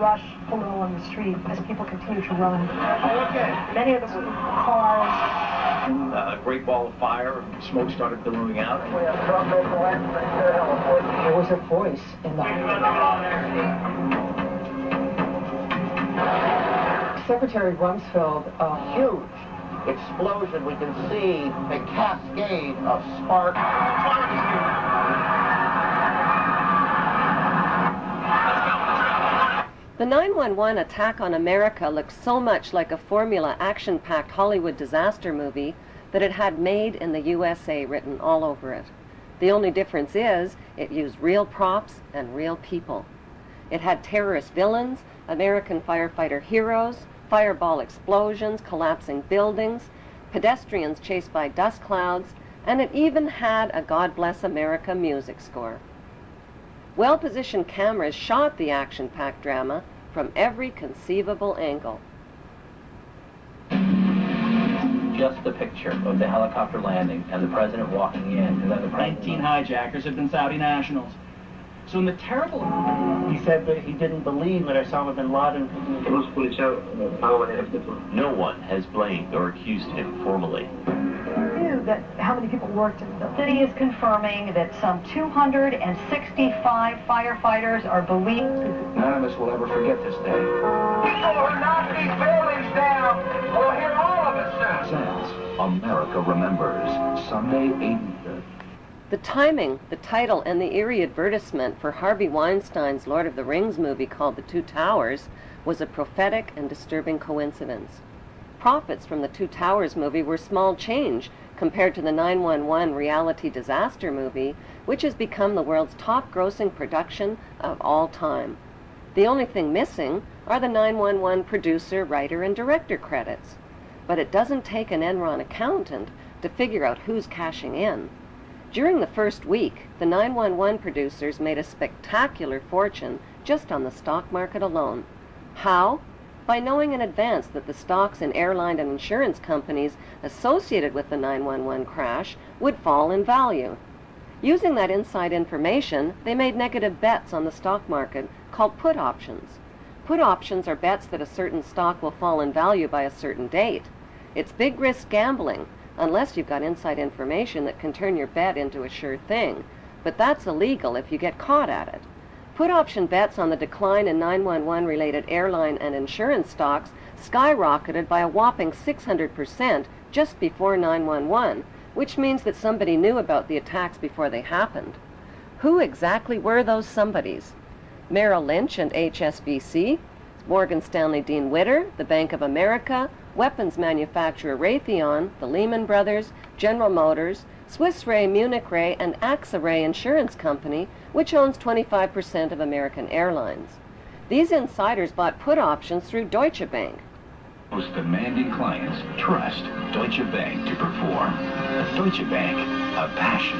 rush pulled along the street as people continued to run. Many of them were cars. A great ball of fire, smoke started billowing out. There was a voice in the Secretary Rumsfeld, a huge explosion. We can see a cascade of sparks. The 9/11 attack on America looked so much like a formula action-packed Hollywood disaster movie that it had "Made in the USA" written all over it. The only difference is it used real props and real people. It had terrorist villains, American firefighter heroes, fireball explosions, collapsing buildings, pedestrians chased by dust clouds, and it even had a God Bless America music score. Well-positioned cameras shot the action-packed drama from every conceivable angle. Just the picture of the helicopter landing and the president walking in, and then the 19 hijackers had been Saudi nationals. So in the terrible... He said that he didn't believe that Osama bin Laden... No one has blamed or accused him formally. That how many people worked in the The city is confirming that some 265 firefighters are believed. None of us will ever forget this day. People who knock these buildings down will hear all of it soon. Says America Remembers, Sunday, 8:30. The timing, the title, and the eerie advertisement for Harvey Weinstein's Lord of the Rings movie called The Two Towers was a prophetic and disturbing coincidence. Profits from the Two Towers movie were small change compared to the 9/11 reality disaster movie, which has become the world's top-grossing production of all time. The only thing missing are the 9/11 producer, writer, and director credits. But it doesn't take an Enron accountant to figure out who's cashing in. During the first week, the 911 producers made a spectacular fortune just on the stock market alone. How? By knowing in advance that the stocks in airline and insurance companies associated with the 911 crash would fall in value. Using that inside information, they made negative bets on the stock market called put options. Put options are bets that a certain stock will fall in value by a certain date. It's big risk gambling, unless you've got inside information that can turn your bet into a sure thing, but that's illegal if you get caught at it. Put option bets on the decline in 911 related airline and insurance stocks skyrocketed by a whopping 600% just before 911, which means that somebody knew about the attacks before they happened. Who exactly were those somebodies? Merrill Lynch and HSBC, Morgan Stanley Dean Witter, the Bank of America, weapons manufacturer Raytheon, the Lehman Brothers, General Motors, Swiss Re, Munich Re, and AXA Re Insurance Company, which owns 25% of American Airlines. These insiders bought put options through Deutsche Bank. Most demanding clients trust Deutsche Bank to perform. Deutsche Bank, a passion.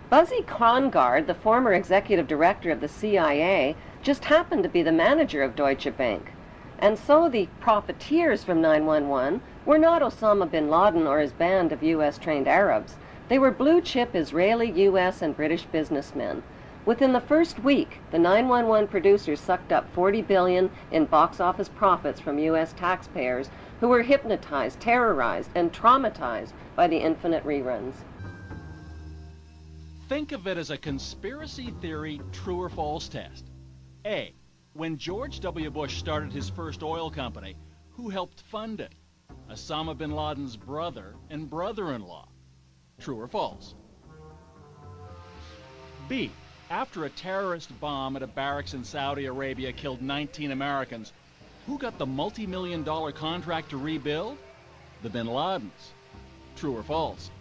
Buzzy Krongard, the former executive director of the CIA, just happened to be the manager of Deutsche Bank. And so the profiteers from 911 were not Osama bin Laden or his band of U.S.-trained Arabs. They were blue-chip Israeli, U.S., and British businessmen. Within the first week, the 911 producers sucked up $40 billion in box office profits from U.S. taxpayers who were hypnotized, terrorized, and traumatized by the infinite reruns. Think of it as a conspiracy theory true or false test. A. When George W. Bush started his first oil company, who helped fund it? Osama bin Laden's brother and brother-in-law. True or false? B. After a terrorist bomb at a barracks in Saudi Arabia killed 19 Americans, who got the multi-million-dollar contract to rebuild? The bin Ladens. True or false?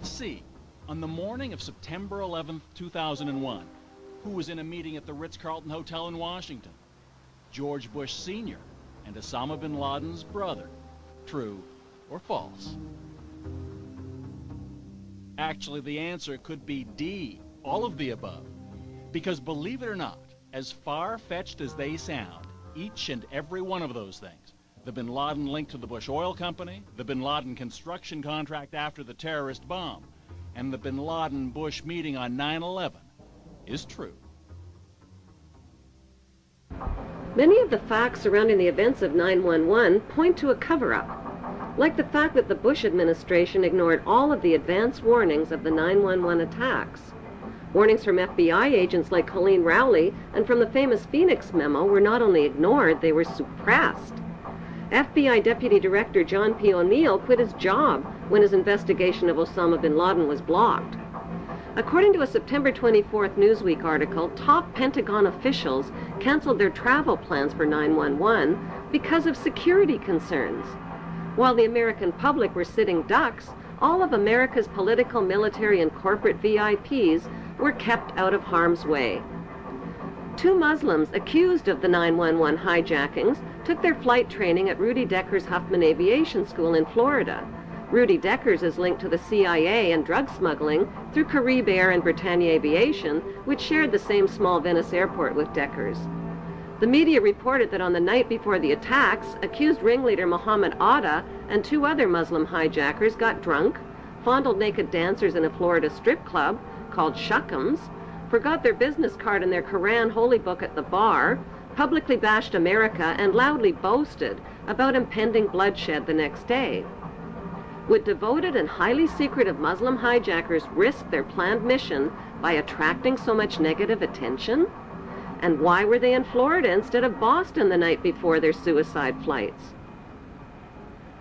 C. On the morning of September 11, 2001, who was in a meeting at the Ritz-Carlton Hotel in Washington? George Bush Sr. and Osama bin Laden's brother. True or false? Actually, the answer could be D, all of the above. Because believe it or not, as far-fetched as they sound, each and every one of those things, the bin Laden link to the Bush Oil Company, the bin Laden construction contract after the terrorist bomb, and the bin Laden-Bush meeting on 9/11, is true. Many of the facts surrounding the events of 9/11 point to a cover-up, like the fact that the Bush administration ignored all of the advance warnings of the 9/11 attacks. Warnings from FBI agents like Colleen Rowley and from the famous Phoenix memo were not only ignored, they were suppressed. FBI Deputy Director John P. O'Neill quit his job when his investigation of Osama bin Laden was blocked. According to a September 24th Newsweek article, top Pentagon officials canceled their travel plans for 9/11 because of security concerns. While the American public were sitting ducks, all of America's political, military, and corporate VIPs were kept out of harm's way. 2 Muslims accused of the 9/11 hijackings took their flight training at Rudy Decker's Huffman Aviation School in Florida. Rudy Decker's is linked to the CIA and drug smuggling through Carib Air and Britannia Aviation, which shared the same small Venice airport with Decker's. The media reported that on the night before the attacks, accused ringleader Mohammed Atta and 2 other Muslim hijackers got drunk, fondled naked dancers in a Florida strip club called Shuckums, forgot their business card and their Quran holy book at the bar, publicly bashed America, and loudly boasted about impending bloodshed the next day. Would devoted and highly secretive Muslim hijackers risk their planned mission by attracting so much negative attention? And why were they in Florida instead of Boston the night before their suicide flights?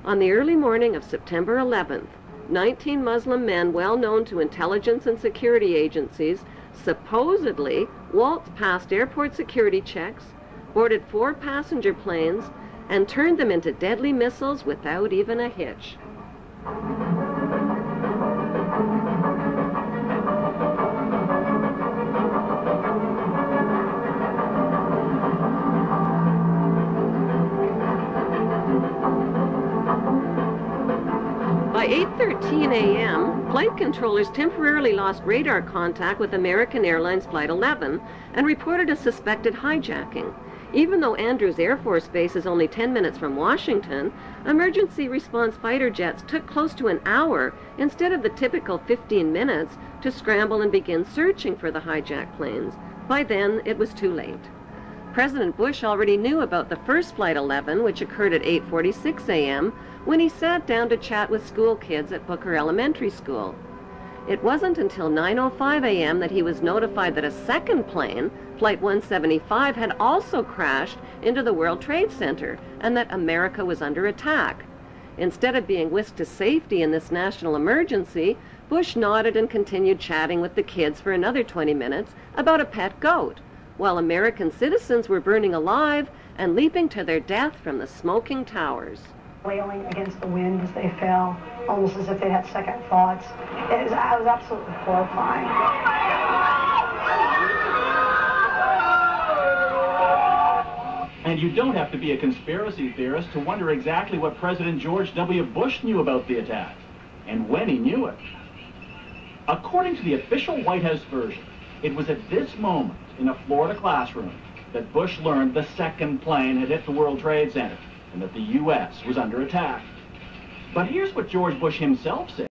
On the early morning of September 11th, 19 Muslim men well known to intelligence and security agencies supposedly waltzed past airport security checks, boarded 4 passenger planes, and turned them into deadly missiles without even a hitch. By 8:13 a.m., flight controllers temporarily lost radar contact with American Airlines Flight 11 and reported a suspected hijacking. Even though Andrews Air Force Base is only 10 minutes from Washington, emergency response fighter jets took close to an hour instead of the typical 15 minutes to scramble and begin searching for the hijacked planes. By then, it was too late. President Bush already knew about the first Flight 11, which occurred at 8:46 a.m., when he sat down to chat with school kids at Booker Elementary School. It wasn't until 9:05 a.m. that he was notified that a second plane, Flight 175, had also crashed into the World Trade Center and that America was under attack. Instead of being whisked to safety in this national emergency, Bush nodded and continued chatting with the kids for another 20 minutes about a pet goat, while American citizens were burning alive and leaping to their death from the smoking towers. Wailing against the wind as they fell, almost as if they had second thoughts. It was absolutely horrifying. And you don't have to be a conspiracy theorist to wonder exactly what President George W. Bush knew about the attack, and when he knew it. According to the official White House version, it was at this moment in a Florida classroom that Bush learned the second plane had hit the World Trade Center and that the U.S. was under attack. But here's what George Bush himself said.